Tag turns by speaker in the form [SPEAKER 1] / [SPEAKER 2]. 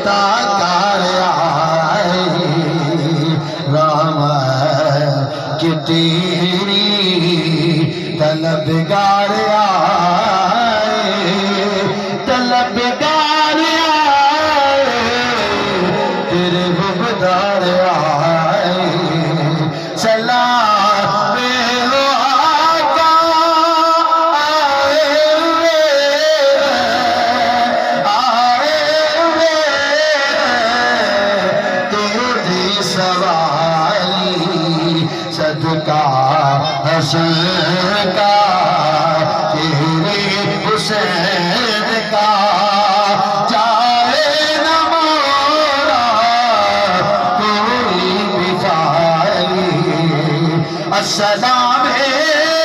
[SPEAKER 1] عطا کر آئی رحمت کی تیری طلبگار آئے طلبگار آئے تیرے بغدار آئے سلام ہو آقا آئے تیری سوالی صدقہ حسن کا تیرے حسین کا جائے نہ مولا کوئی بھی فالی السلام ہے